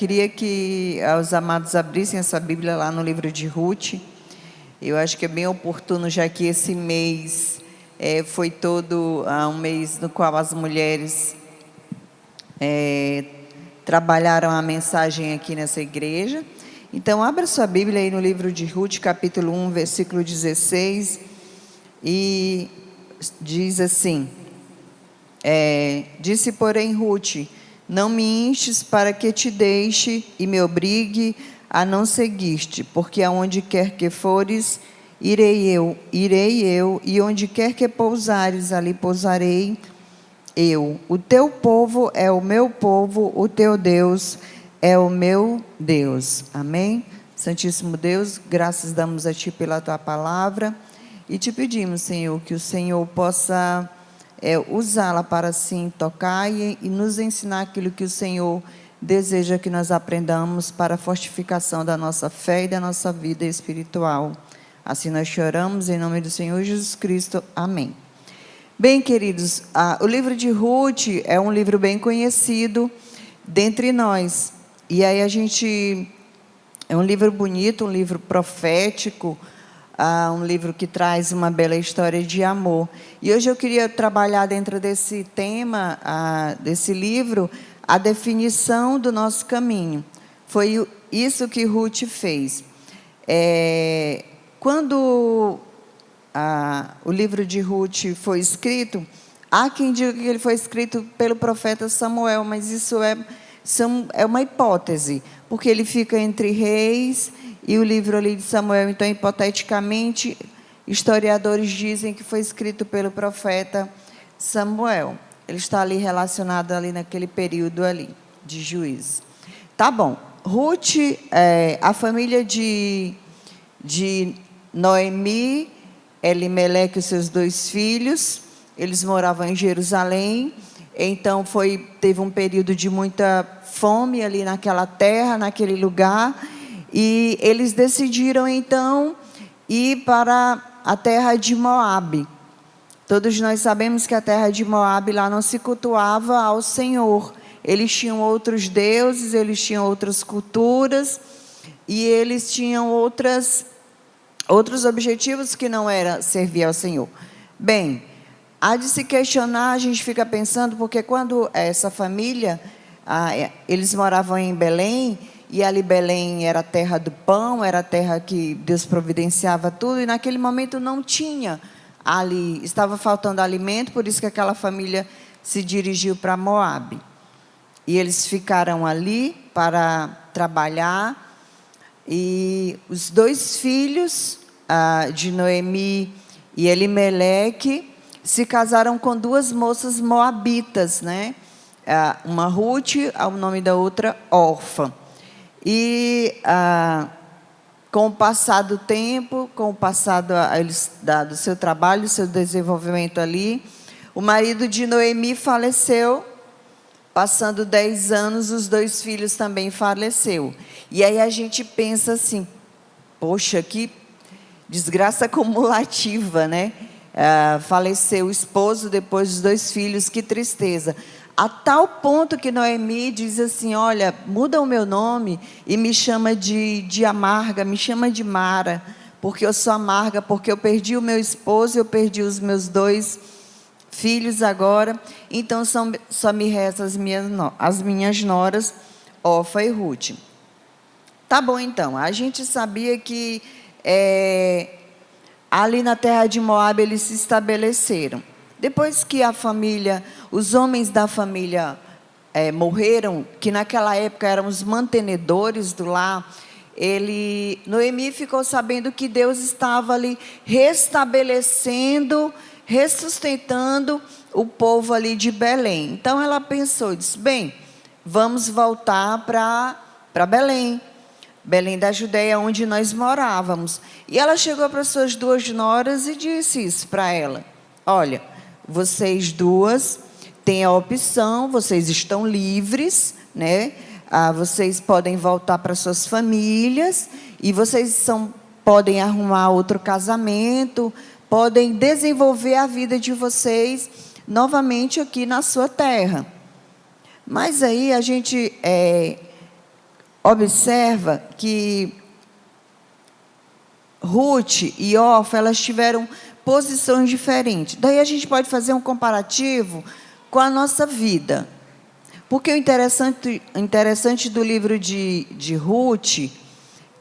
queria que os amados abrissem essa Bíblia lá no livro de Ruth. Eu acho que é bem oportuno, já que esse mês foi todo um mês no qual as mulheres trabalharam a mensagem aqui nessa igreja. Então, abra sua Bíblia aí no livro de Ruth, capítulo 1, versículo 16, e diz assim: disse, porém, Ruth: não me instes para que te deixe e me obrigue a não seguir-te, porque aonde quer que fores, irei eu, e onde quer que pousares, ali pousarei eu. O teu povo é o meu povo, o teu Deus é o meu Deus. Amém? Santíssimo Deus, graças damos a Ti pela Tua palavra, e te pedimos, Senhor, que o Senhor possa usá-la para assim tocar e nos ensinar aquilo que o Senhor deseja que nós aprendamos para a fortificação da nossa fé e da nossa vida espiritual. Assim nós choramos em nome do Senhor Jesus Cristo. Amém. Bem, queridos, o livro de Ruth é um livro bem conhecido dentre nós. E aí é um livro bonito, um livro profético, um livro que traz uma bela história de amor. E hoje eu queria trabalhar dentro desse tema, desse livro, a definição do nosso caminho. Foi isso que Ruth fez. Quando o livro de Ruth foi escrito, há quem diga que ele foi escrito pelo profeta Samuel, mas isso é uma hipótese, porque ele fica entre Reis e o livro ali de Samuel. Então, hipoteticamente, historiadores dizem que foi escrito pelo profeta Samuel. Ele está ali relacionado ali naquele período ali de juízo. Tá bom. Ruth, a família de Noemi, Elimeleque e seus 2 filhos, eles moravam em Jerusalém. Então teve um período de muita fome ali naquela terra, naquele lugar, e eles decidiram então ir para a terra de Moabe. Todos nós sabemos que a terra de Moabe lá não se cultuava ao Senhor. Eles tinham outros deuses, eles tinham outras culturas, e eles tinham outros objetivos que não era servir ao Senhor. Bem, há de se questionar, a gente fica pensando, porque quando essa família, eles moravam em Belém, e ali Belém era a terra do pão, era a terra que Deus providenciava tudo, e naquele momento não tinha ali, estava faltando alimento, por isso que aquela família se dirigiu para Moabe. E eles ficaram ali para trabalhar, e os 2 filhos de Noemi e Elimeleque se casaram com 2 moças moabitas, né? Uma Ruth, o nome da outra Orfa. E com o passar do tempo, com o passar do seu trabalho, do seu desenvolvimento ali, o marido de Noemi faleceu. Passando 10 anos, os 2 filhos também faleceram. E aí a gente pensa assim, poxa, que desgraça acumulativa, né? Faleceu o esposo, depois os 2 filhos, que tristeza. A tal ponto que Noemi diz assim, olha, muda o meu nome e me chama de amarga, me chama de Mara, porque eu sou amarga, porque eu perdi o meu esposo, eu perdi os meus 2 filhos agora, então só me restam as minhas noras, Orfa e Ruth. Tá bom, então, a gente sabia que ali na terra de Moabe eles se estabeleceram. Depois que os homens da família morreram, que naquela época eram os mantenedores do lar, Noemi ficou sabendo que Deus estava ali restabelecendo, ressustentando o povo ali de Belém. Então ela pensou, disse, bem, vamos voltar para Belém. Belém da Judeia, onde nós morávamos. E ela chegou para suas 2 noras e disse isso para ela. Olha, vocês 2 têm a opção, vocês estão livres, né? Vocês podem voltar para suas famílias e vocês podem arrumar outro casamento, podem desenvolver a vida de vocês novamente aqui na sua terra. Mas aí a gente observa que Ruth e Orfa, elas tiveram posições diferentes. Daí a gente pode fazer um comparativo com a nossa vida. Porque o interessante do livro de Ruth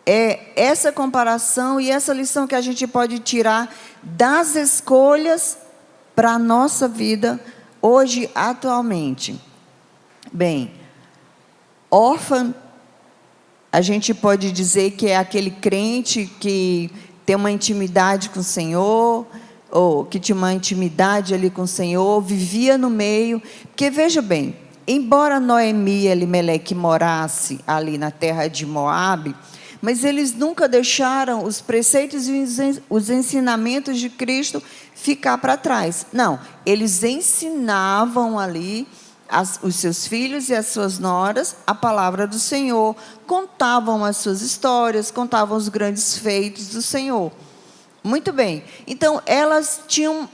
é essa comparação e essa lição que a gente pode tirar das escolhas para a nossa vida hoje, atualmente. Bem, Orfa, a gente pode dizer que é aquele crente que tem uma intimidade com o Senhor, ou que tinha uma intimidade ali com o Senhor, vivia no meio. Porque, veja bem, embora Noemi e Elimeleque morasse ali na terra de Moabe, mas eles nunca deixaram os preceitos e os ensinamentos de Cristo ficar para trás. Não, eles ensinavam ali os seus filhos e as suas noras a palavra do Senhor, contavam as suas histórias, contavam os grandes feitos do Senhor. Muito bem. Então, elas tinham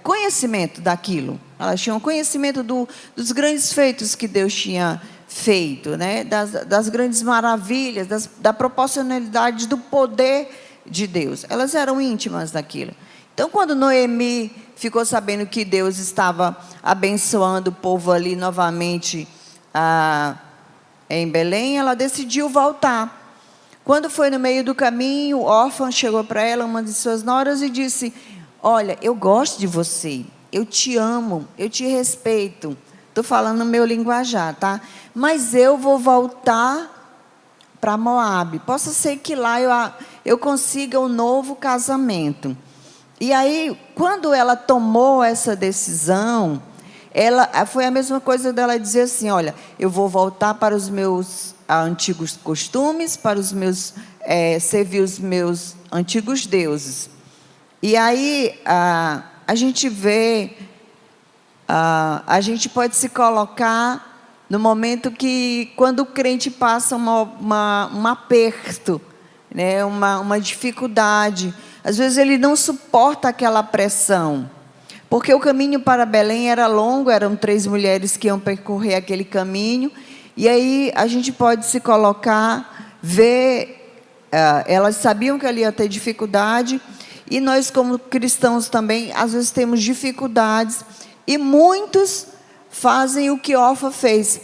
conhecimento daquilo. Elas tinham conhecimento dos grandes feitos que Deus tinha feito, né? das grandes maravilhas, da proporcionalidade do poder de Deus. Elas eram íntimas daquilo. Então, quando Noemi ficou sabendo que Deus estava abençoando o povo ali novamente em Belém, ela decidiu voltar. Quando foi no meio do caminho, Orfa chegou para ela, uma de suas noras, e disse: olha, eu gosto de você, eu te amo, eu te respeito. Estou falando no meu linguajar, tá? Mas eu vou voltar para Moabe. Possa ser que lá eu consiga um novo casamento. E aí, quando ela tomou essa decisão, foi a mesma coisa dela dizer assim: olha, eu vou voltar para os meus antigos costumes, para os meus servir os meus antigos deuses. E aí a gente vê, a gente pode se colocar no momento que, quando o crente passa um aperto, né, uma dificuldade, às vezes ele não suporta aquela pressão, porque o caminho para Belém era longo, eram 3 mulheres que iam percorrer aquele caminho, e aí a gente pode se colocar, ver, elas sabiam que ali ia ter dificuldade, e nós como cristãos também, às vezes temos dificuldades, e muitos fazem o que Orfa fez,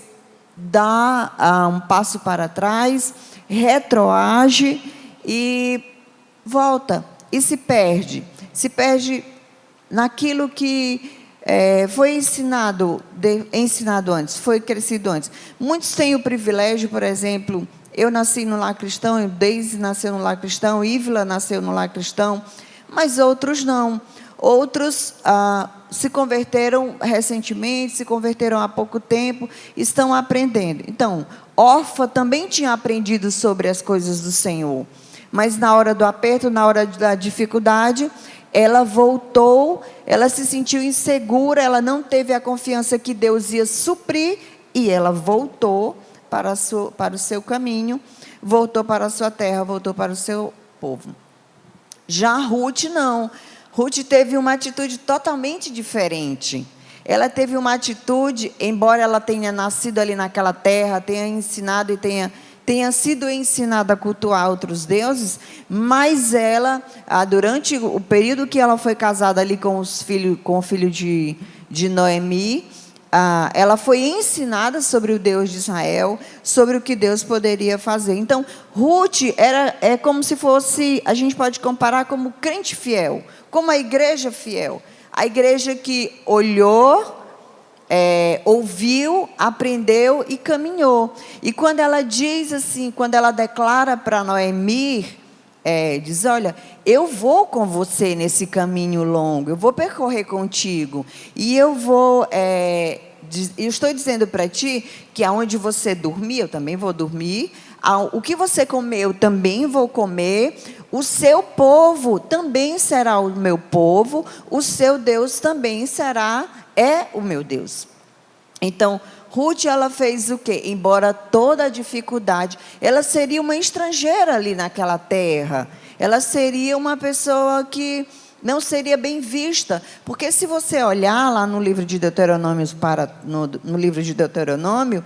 dá um passo para trás, retroage e volta, e se perde naquilo que foi ensinado antes, foi crescido antes. Muitos têm o privilégio, por exemplo, eu nasci no lar cristão, Deise nasceu no lar cristão, Ívila nasceu no lar cristão, mas outros não. Outros se converteram recentemente, se converteram há pouco tempo, estão aprendendo. Então, Orfa também tinha aprendido sobre as coisas do Senhor, mas na hora do aperto, na hora da dificuldade, ela voltou, ela se sentiu insegura, ela não teve a confiança que Deus ia suprir, e ela voltou para o seu caminho, voltou para a sua terra, voltou para o seu povo. Já Ruth não. Ruth teve uma atitude totalmente diferente. Ela teve uma atitude, embora ela tenha nascido ali naquela terra, tenha ensinado e tenha sido ensinada a cultuar outros deuses, mas ela, durante o período que ela foi casada ali com o filho de Noemi, ela foi ensinada sobre o Deus de Israel, sobre o que Deus poderia fazer. Então, Ruth é como se fosse, a gente pode comparar como crente fiel, como a igreja fiel. A igreja que olhou, ouviu, aprendeu e caminhou. E quando ela diz assim, quando ela declara para Noemi, diz: olha, eu vou com você nesse caminho longo, eu vou percorrer contigo, e eu estou dizendo para ti que aonde você dormir, eu também vou dormir, o que você comer, eu também vou comer, o seu povo também será o meu povo, o seu Deus também é o meu Deus. Então, Ruth, ela fez o quê? Embora toda a dificuldade, ela seria uma estrangeira ali naquela terra, ela seria uma pessoa que não seria bem vista, porque se você olhar lá no livro de Deuteronômio, no livro de Deuteronômio,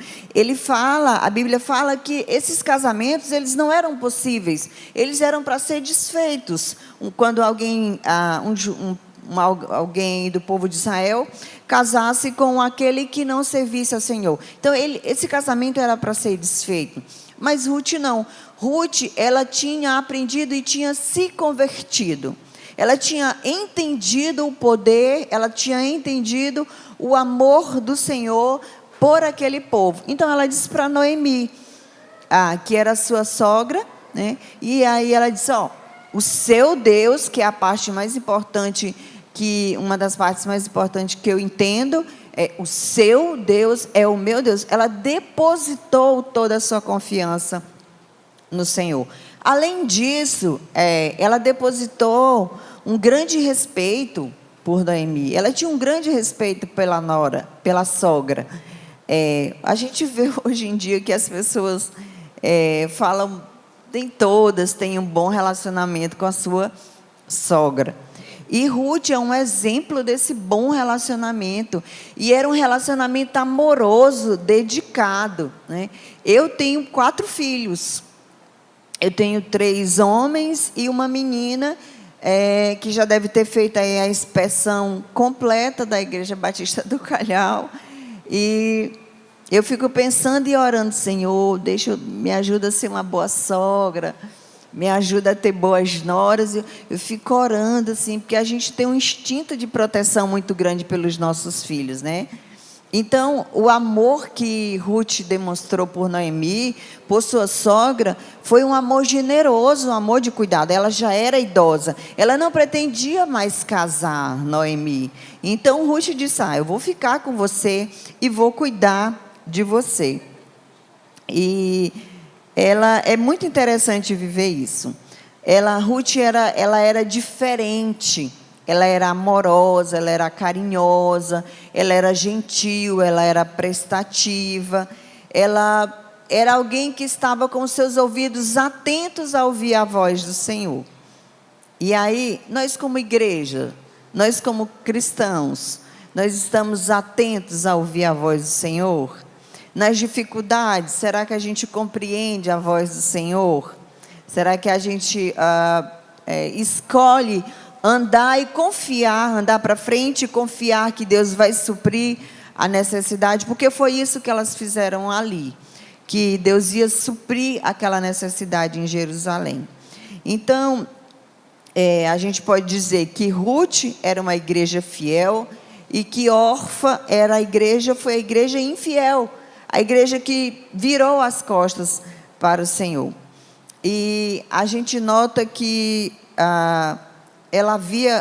a Bíblia fala que esses casamentos, eles não eram possíveis, eles eram para ser desfeitos. Quando alguém do povo de Israel casasse com aquele que não servisse ao Senhor. Então, esse casamento era para ser desfeito. Mas Ruth não. Ruth, ela tinha aprendido e tinha se convertido. Ela tinha entendido o poder, ela tinha entendido o amor do Senhor por aquele povo. Então, ela disse para Noemi, que era sua sogra, né? E aí ela disse, o seu Deus, que é a parte mais importante, uma das partes mais importantes que eu entendo, o seu Deus é o meu Deus. Ela depositou toda a sua confiança no Senhor. Além disso, ela depositou um grande respeito por Noemi. Ela tinha um grande respeito pela nora, pela sogra. A gente vê hoje em dia que as pessoas falam, nem todas têm um bom relacionamento com a sua sogra. E Ruth é um exemplo desse bom relacionamento. E era um relacionamento amoroso, dedicado, né? Eu tenho 4 filhos. Eu tenho 3 homens e uma menina, que já deve ter feito aí a inspeção completa da Igreja Batista do Calhau. E eu fico pensando e orando, Senhor, me ajuda a ser uma boa sogra, me ajuda a ter boas noras. Eu fico orando, assim, porque a gente tem um instinto de proteção muito grande pelos nossos filhos, né? Então, o amor que Ruth demonstrou por Noemi, por sua sogra, foi um amor generoso, um amor de cuidado. Ela já era idosa, ela não pretendia mais casar, Noemi. Então, Ruth disse, eu vou ficar com você e vou cuidar de você. E é muito interessante viver isso. Ruth era diferente. Ela era amorosa, ela era carinhosa, ela era gentil, ela era prestativa. Ela era alguém que estava com os seus ouvidos atentos a ouvir a voz do Senhor. E aí, nós como igreja, nós como cristãos, nós estamos atentos a ouvir a voz do Senhor? Nas dificuldades, será que a gente compreende a voz do Senhor? Será que a gente escolhe andar e confiar, andar para frente e confiar que Deus vai suprir a necessidade? Porque foi isso que elas fizeram ali, que Deus ia suprir aquela necessidade em Jerusalém. Então, a gente pode dizer que Ruth era uma igreja fiel e que Orfa foi a igreja infiel, a igreja que virou as costas para o Senhor. E a gente nota que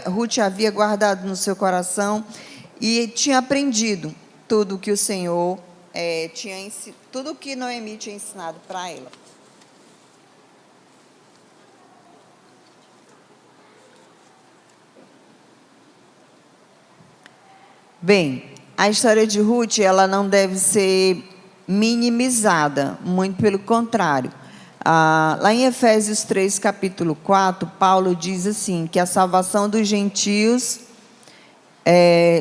Ruth havia guardado no seu coração e tinha aprendido tudo que o Senhor tudo que Noemi tinha ensinado para ela. Bem, a história de Ruth, ela não deve ser minimizada, muito pelo contrário. Lá em Efésios 3, capítulo 4, Paulo diz assim, que a salvação dos gentios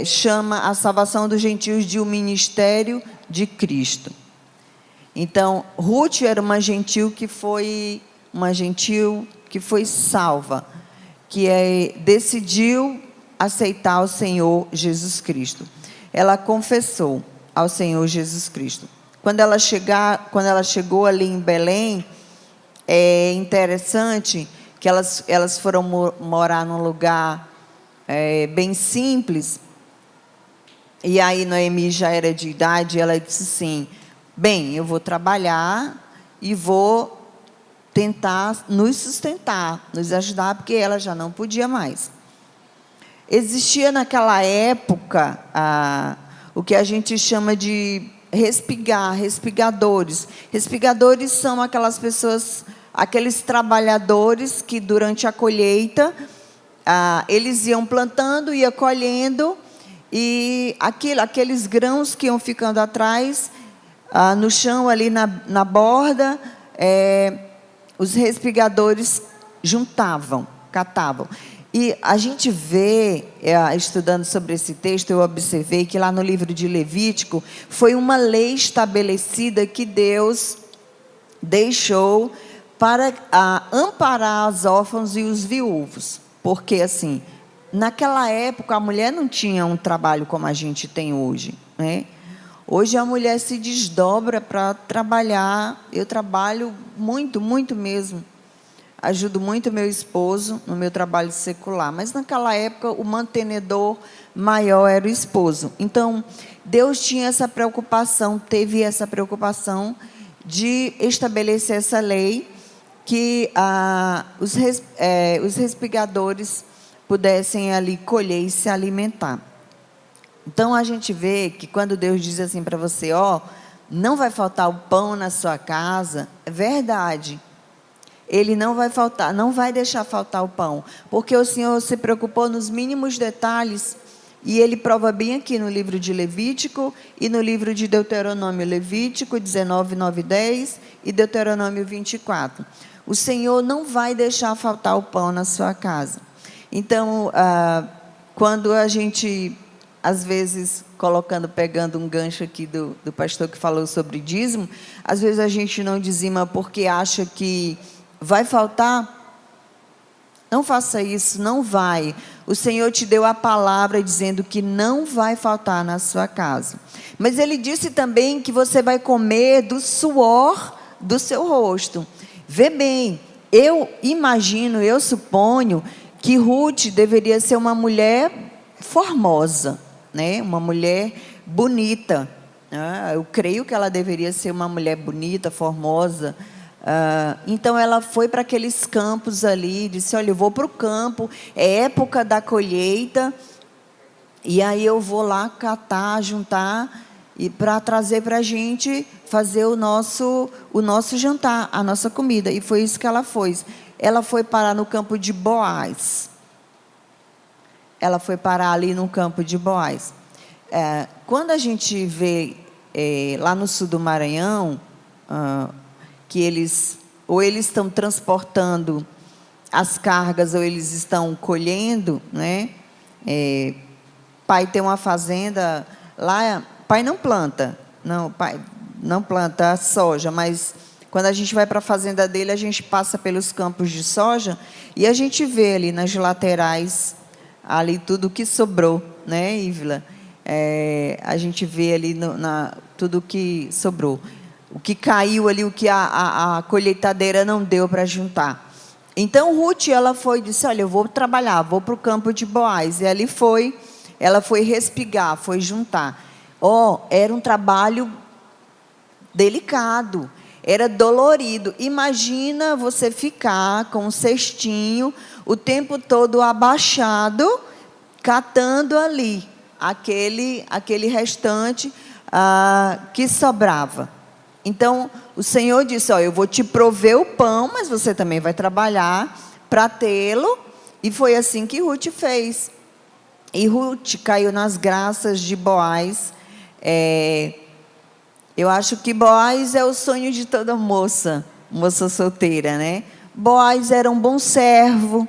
chama a salvação dos gentios de um ministério de Cristo. Então, Ruth era uma gentil que foi salva, que decidiu aceitar o Senhor Jesus Cristo. Ela confessou ao Senhor Jesus Cristo. Quando ela chegou ali em Belém, é interessante que elas foram morar num lugar bem simples. E aí Noemi já era de idade, e ela disse assim, bem, eu vou trabalhar e vou tentar nos sustentar, nos ajudar, porque ela já não podia mais. Existia naquela época o que a gente chama de respigadores. Respigadores são aquelas pessoas, aqueles trabalhadores que durante a colheita, eles iam plantando, iam colhendo, e aqueles grãos que iam ficando atrás, no chão ali na borda, os respigadores juntavam, catavam. E a gente vê, estudando sobre esse texto, eu observei que lá no livro de Levítico, foi uma lei estabelecida que Deus deixou para amparar os órfãos e os viúvos. Porque, assim, naquela época, a mulher não tinha um trabalho como a gente tem hoje, né? Hoje a mulher se desdobra para trabalhar. Eu trabalho muito, muito mesmo. Ajudo muito meu esposo no meu trabalho secular. Mas naquela época o mantenedor maior era o esposo. Então, Deus tinha essa preocupação, teve essa preocupação de estabelecer essa lei que os respigadores pudessem ali colher e se alimentar. Então a gente vê que quando Deus diz assim para você, ó, não vai faltar o pão na sua casa, é verdade. Ele não vai faltar, não vai deixar faltar o pão, porque o Senhor se preocupou nos mínimos detalhes, e Ele prova bem aqui no livro de Levítico e no livro de Deuteronômio, Levítico 19, 9 e 10 e Deuteronômio 24. O Senhor não vai deixar faltar o pão na sua casa. Então, quando a gente, às vezes, pegando um gancho aqui do pastor que falou sobre dízimo, às vezes a gente não dizima porque acha que vai faltar. Não faça isso, não vai. O Senhor te deu a palavra dizendo que não vai faltar na sua casa. Mas Ele disse também que você vai comer do suor do seu rosto. Vê bem, eu imagino, eu suponho que Ruth deveria ser uma mulher formosa, né? Uma mulher bonita. Eu creio que ela deveria ser uma mulher bonita, formosa. Então ela foi para aqueles campos ali, disse, olha, eu vou para o campo, é época da colheita, e aí eu vou lá catar, juntar, e para trazer para a gente fazer o nosso jantar, a nossa comida. E foi isso que ela fez. Ela foi parar no campo de Boaz. Ela foi parar ali no campo de Boaz. Quando a gente vê lá no sul do Maranhão, que eles estão transportando as cargas, ou eles estão colhendo, né? Pai tem uma fazenda lá, pai não planta, pai não planta soja, mas quando a gente vai para a fazenda dele, a gente passa pelos campos de soja e a gente vê ali nas laterais, ali tudo que sobrou, né, Ívila? A gente vê ali tudo que sobrou. O que caiu ali, o que a colheitadeira não deu para juntar. Então, Ruth, ela foi e disse, olha, eu vou trabalhar, vou para o campo de Boaz. E ela foi respigar, foi juntar. Era um trabalho delicado, era dolorido. Imagina você ficar com um cestinho, o tempo todo abaixado, catando ali, aquele restante que sobrava. Então, o Senhor disse, eu vou te prover o pão, mas você também vai trabalhar para tê-lo. E foi assim que Ruth fez. E Ruth caiu nas graças de Boaz. Eu acho que Boaz é o sonho de toda moça solteira, né? Boaz era um bom servo,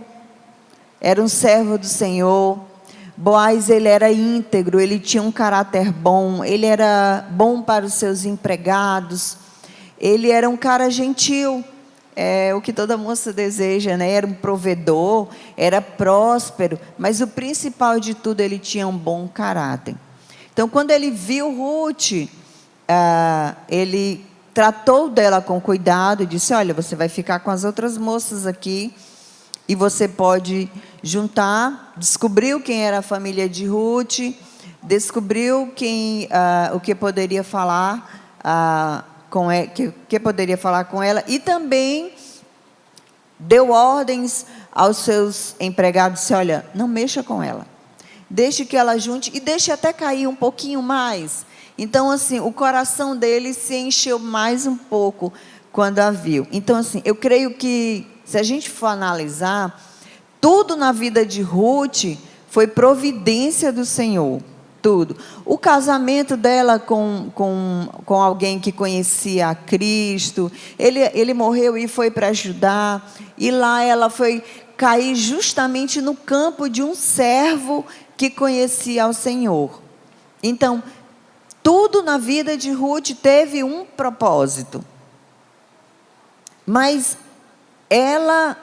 era um servo do Senhor. Boaz, ele era íntegro, ele tinha um caráter bom, ele era bom para os seus empregados, ele era um cara gentil, o que toda moça deseja, né? Era um provedor, era próspero, mas o principal de tudo, ele tinha um bom caráter. Então, quando ele viu Ruth, ele tratou dela com cuidado e disse, olha, você vai ficar com as outras moças aqui, e você pode juntar. Descobriu quem era a família de Ruth, descobriu o que poderia falar poderia falar com ela, e também deu ordens aos seus empregados, disse, olha, não mexa com ela, deixe que ela junte, e deixe até cair um pouquinho mais. Então, assim, o coração dele se encheu mais um pouco quando a viu. Então, assim, eu creio que, se a gente for analisar, tudo na vida de Ruth foi providência do Senhor, tudo. O casamento dela com alguém que conhecia a Cristo, ele morreu e foi para ajudar, e lá ela foi cair justamente no campo de um servo que conhecia ao Senhor. Então, tudo na vida de Ruth teve um propósito. Mas ela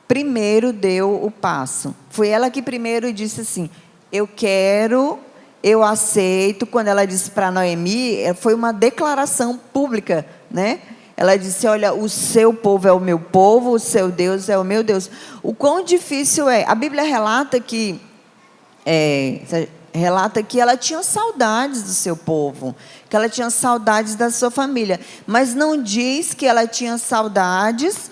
primeiro deu o passo. Foi ela que primeiro disse assim: eu quero, eu aceito. Quando ela disse para Noemi, foi uma declaração pública, né? Ela disse: olha, o seu povo é o meu povo, o seu Deus é o meu Deus. O quão difícil é. A Bíblia relata que ela tinha saudades do seu povo, que ela tinha saudades da sua família, mas não diz que ela tinha saudades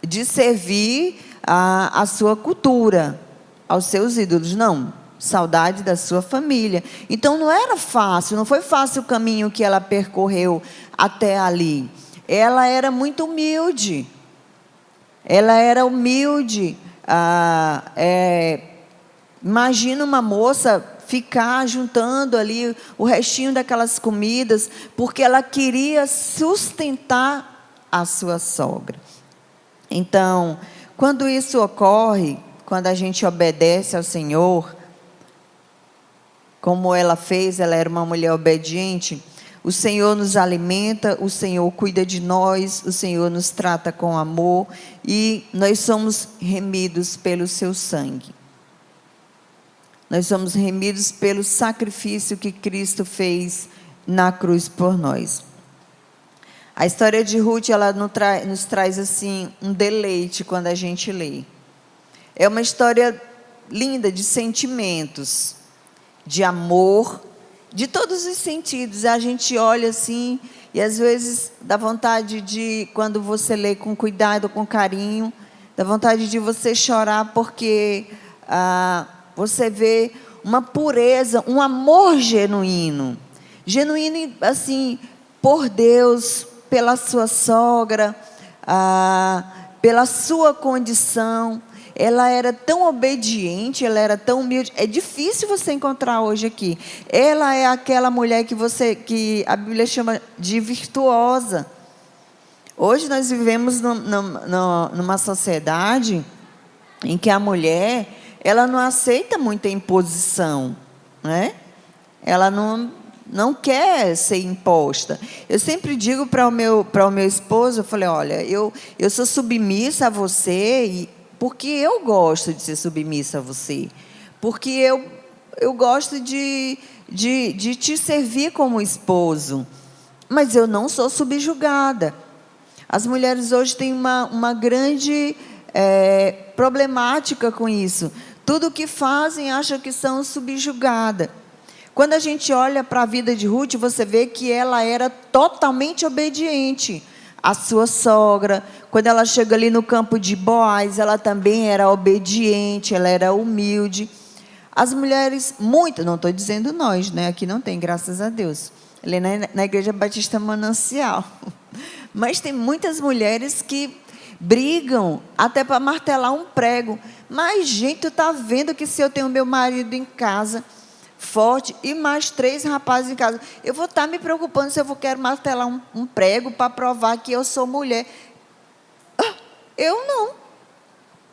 de servir a sua cultura, aos seus ídolos, não, saudade da sua família. Então não era fácil, não foi fácil o caminho que ela percorreu até ali. Ela era muito humilde, imagina uma moça ficar juntando ali o restinho daquelas comidas, porque ela queria sustentar a sua sogra. Então, quando isso ocorre, quando a gente obedece ao Senhor, como ela fez, ela era uma mulher obediente, o Senhor nos alimenta, o Senhor cuida de nós, o Senhor nos trata com amor e nós somos remidos pelo seu sangue. Nós somos remidos pelo sacrifício que Cristo fez na cruz por nós. A história de Ruth, ela nos traz assim um deleite quando a gente lê. É uma história linda de sentimentos, de amor, de todos os sentidos. A gente olha assim e às vezes dá vontade de, quando você lê com cuidado, com carinho, dá vontade de você chorar porque você vê uma pureza, um amor genuíno assim, por Deus, pela sua sogra, pela sua condição. Ela era tão obediente, ela era tão humilde. É difícil você encontrar hoje aqui. Ela é aquela mulher que a Bíblia chama de virtuosa. Hoje nós vivemos numa sociedade em que a mulher, ela não aceita muita imposição, né? Ela não quer ser imposta. Eu sempre digo para o meu esposo, eu falei: olha, eu sou submissa a você, porque eu gosto de ser submissa a você, porque eu gosto de te servir como esposo, mas eu não sou subjugada. As mulheres hoje têm uma grande problemática com isso. Tudo o que fazem acham que são subjugadas. Quando a gente olha para a vida de Ruth, você vê que ela era totalmente obediente à sua sogra. Quando ela chega ali no campo de Boaz, ela também era obediente, ela era humilde. As mulheres, muitas, não estou dizendo nós, né? Aqui não tem, graças a Deus. Ali na Igreja Batista Manancial. Mas tem muitas mulheres que brigam até para martelar um prego. Mas, gente, tu está vendo que se eu tenho meu marido em casa forte e mais 3 rapazes em casa, eu vou estar me preocupando se eu quero martelar um prego para provar que eu sou mulher. Eu não.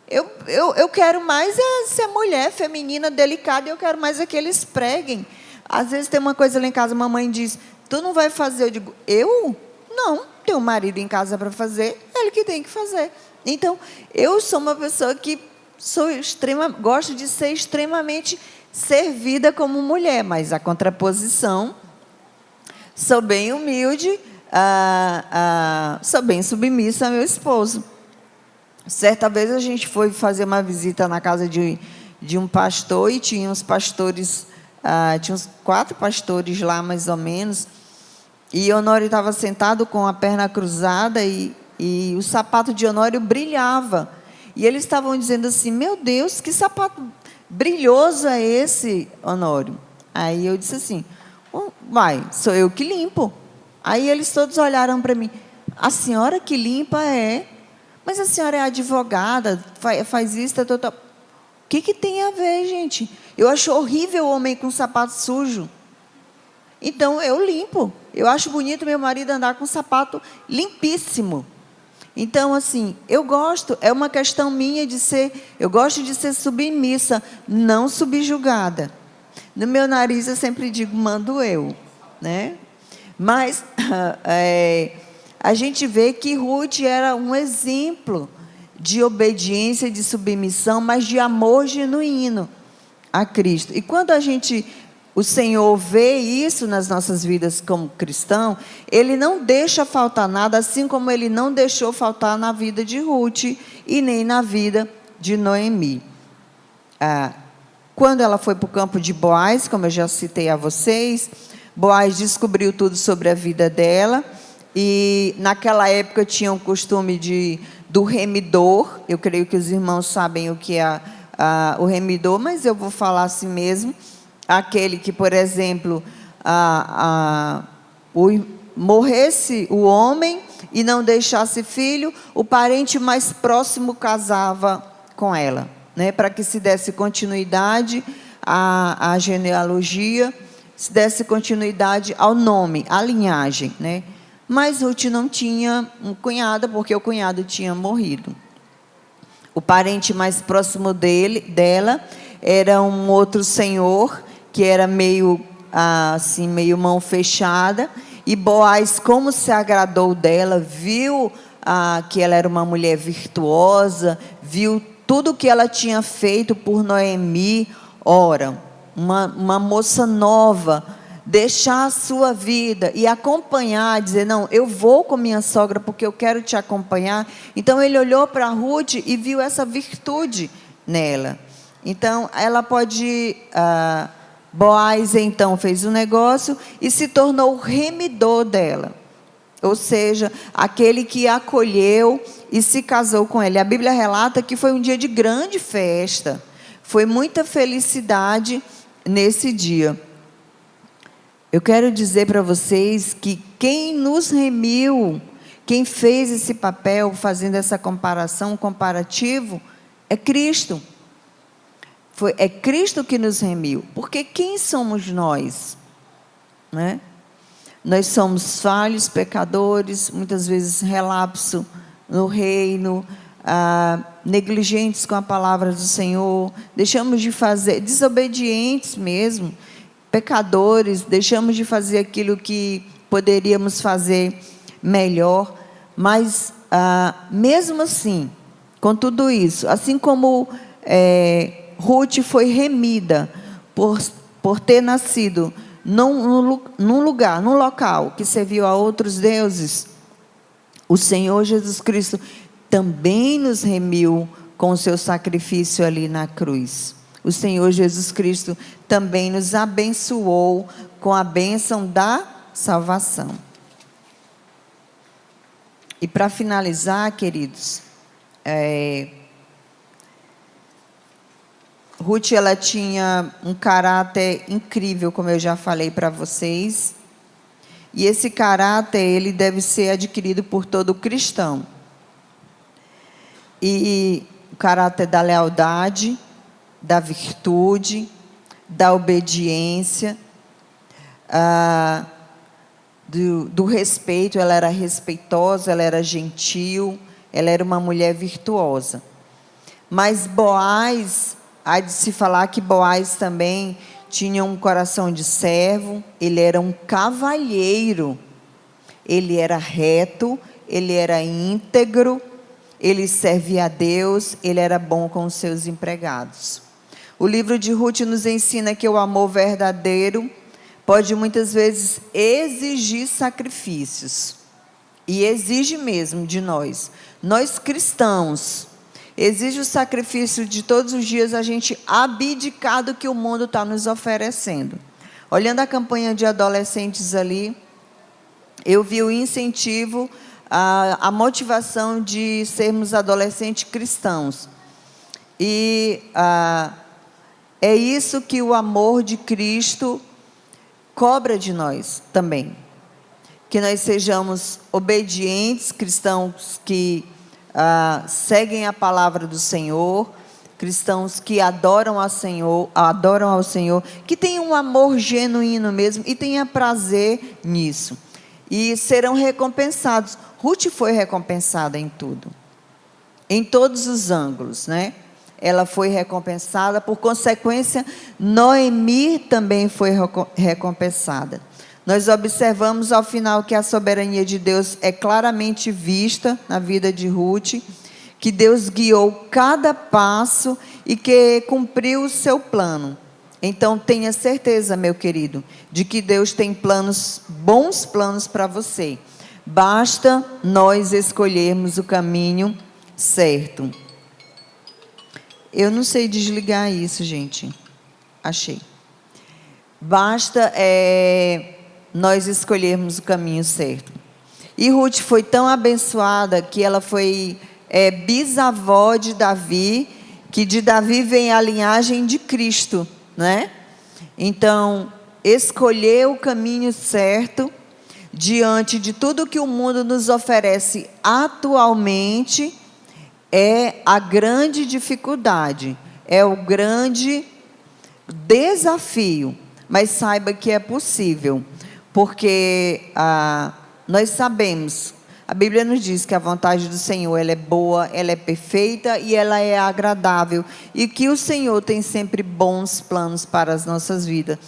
Eu quero mais ser mulher, feminina, delicada, e eu quero mais que eles preguem. Às vezes tem uma coisa lá em casa, a mamãe diz: tu não vai fazer? Eu digo: eu? Não, tenho um marido em casa para fazer, ele que tem que fazer. Então, eu sou uma pessoa que gosto de ser extremamente servida como mulher, mas a contraposição, sou bem humilde, sou bem submissa ao meu esposo. Certa vez a gente foi fazer uma visita na casa de um pastor e tinha uns pastores, tinha uns 4 pastores lá mais ou menos, e Honório estava sentado com a perna cruzada e o sapato de Honório brilhava. E eles estavam dizendo assim: meu Deus, que sapato brilhoso é esse, Honório? Aí eu disse assim: sou eu que limpo. Aí eles todos olharam para mim: a senhora que limpa é? Mas a senhora é advogada, faz isso, O que tem a ver, gente? Eu acho horrível o homem com sapato sujo. Então eu limpo. Eu acho bonito meu marido andar com sapato limpíssimo. Então, assim, eu gosto, é uma questão minha eu gosto de ser submissa, não subjugada. No meu nariz eu sempre digo, mando eu, né? Mas a gente vê que Ruth era um exemplo de obediência, de submissão, mas de amor genuíno a Cristo. E quando o Senhor vê isso nas nossas vidas como cristão, Ele não deixa faltar nada, assim como Ele não deixou faltar na vida de Ruth e nem na vida de Noemi. Quando ela foi para o campo de Boaz, como eu já citei a vocês, Boaz descobriu tudo sobre a vida dela, e naquela época tinha o costume do remidor. Eu creio que os irmãos sabem o que é o remidor, mas eu vou falar assim mesmo. Aquele que, por exemplo, morresse o homem e não deixasse filho, o parente mais próximo casava com ela, né, para que se desse continuidade à genealogia, se desse continuidade ao nome, à linhagem, né? Mas Ruth não tinha um cunhado, porque o cunhado tinha morrido. O parente mais próximo dela era um outro senhor, que era meio assim, meio mão fechada, e Boaz, como se agradou dela, viu que ela era uma mulher virtuosa, viu tudo que ela tinha feito por Noemi. Ora, uma moça nova, deixar a sua vida e acompanhar, dizer, não, eu vou com minha sogra porque eu quero te acompanhar. Então ele olhou para Ruth e viu essa virtude nela. Então ela pode... Boaz, então, fez um negócio e se tornou o remidor dela. Ou seja, aquele que a acolheu e se casou com ela. A Bíblia relata que foi um dia de grande festa. Foi muita felicidade nesse dia. Eu quero dizer para vocês que quem nos remiu, quem fez esse papel, fazendo essa comparação, um comparativo, é Cristo. É Cristo que nos remiu. Porque quem somos nós? Né? Nós somos falhos, pecadores, muitas vezes relapso no reino, negligentes com a palavra do Senhor, deixamos de fazer, desobedientes mesmo, pecadores, deixamos de fazer aquilo que poderíamos fazer melhor. Mas, mesmo assim, com tudo isso, assim como Ruth foi remida por ter nascido num lugar, num local que serviu a outros deuses, o Senhor Jesus Cristo também nos remiu com o seu sacrifício ali na cruz. O Senhor Jesus Cristo também nos abençoou com a bênção da salvação. E para finalizar, queridos, Ruth, ela tinha um caráter incrível, como eu já falei para vocês. E esse caráter, ele deve ser adquirido por todo cristão. E o caráter da lealdade, da virtude, da obediência, do respeito. Ela era respeitosa, ela era gentil, ela era uma mulher virtuosa. Mas Boaz, há de se falar que Boaz também tinha um coração de servo, ele era um cavalheiro, ele era reto, ele era íntegro, ele servia a Deus, ele era bom com os seus empregados. O livro de Ruth nos ensina que o amor verdadeiro pode muitas vezes exigir sacrifícios, e exige mesmo de nós cristãos. Exige o sacrifício de todos os dias a gente abdicar do que o mundo está nos oferecendo. Olhando a campanha de adolescentes ali, eu vi o incentivo, a motivação de sermos adolescentes cristãos. E é isso que o amor de Cristo cobra de nós também. Que nós sejamos obedientes, cristãos que seguem a palavra do Senhor, cristãos que adoram ao Senhor, que tenham um amor genuíno mesmo e tenham prazer nisso. E serão recompensados. Ruth foi recompensada em tudo, em todos os ângulos, né? Ela foi recompensada, por consequência, Noemi também foi recompensada. Nós observamos ao final que a soberania de Deus é claramente vista na vida de Ruth, que Deus guiou cada passo e que cumpriu o seu plano. Então tenha certeza, meu querido, de que Deus tem planos, bons planos para você. Basta nós escolhermos o caminho certo. Eu não sei desligar isso, gente. Achei. Basta nós escolhermos o caminho certo. E Ruth foi tão abençoada que ela foi bisavó de Davi, que de Davi vem a linhagem de Cristo, né? Então, escolher o caminho certo diante de tudo que o mundo nos oferece atualmente é a grande dificuldade, é o grande desafio. Mas saiba que é possível, porque nós sabemos, a Bíblia nos diz que a vontade do Senhor ela é boa, ela é perfeita e ela é agradável, e que o Senhor tem sempre bons planos para as nossas vidas.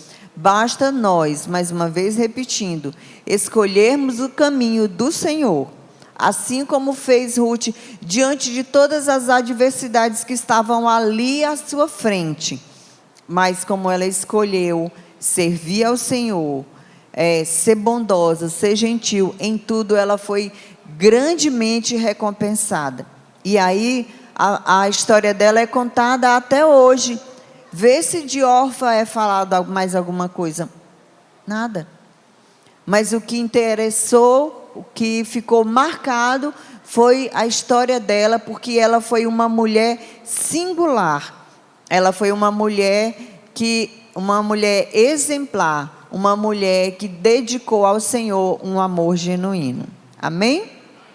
Basta nós, mais uma vez repetindo, escolhermos o caminho do Senhor, assim como fez Ruth, diante de todas as adversidades que estavam ali à sua frente. Mas como ela escolheu servir ao Senhor, ser bondosa, ser gentil, em tudo ela foi grandemente recompensada. E aí a história dela é contada até hoje. Vê se de órfã é falado mais alguma coisa. Nada. Mas o que interessou, o que ficou marcado, foi a história dela, porque ela foi uma mulher singular. Ela foi uma mulher exemplar, uma mulher que dedicou ao Senhor um amor genuíno. Amém?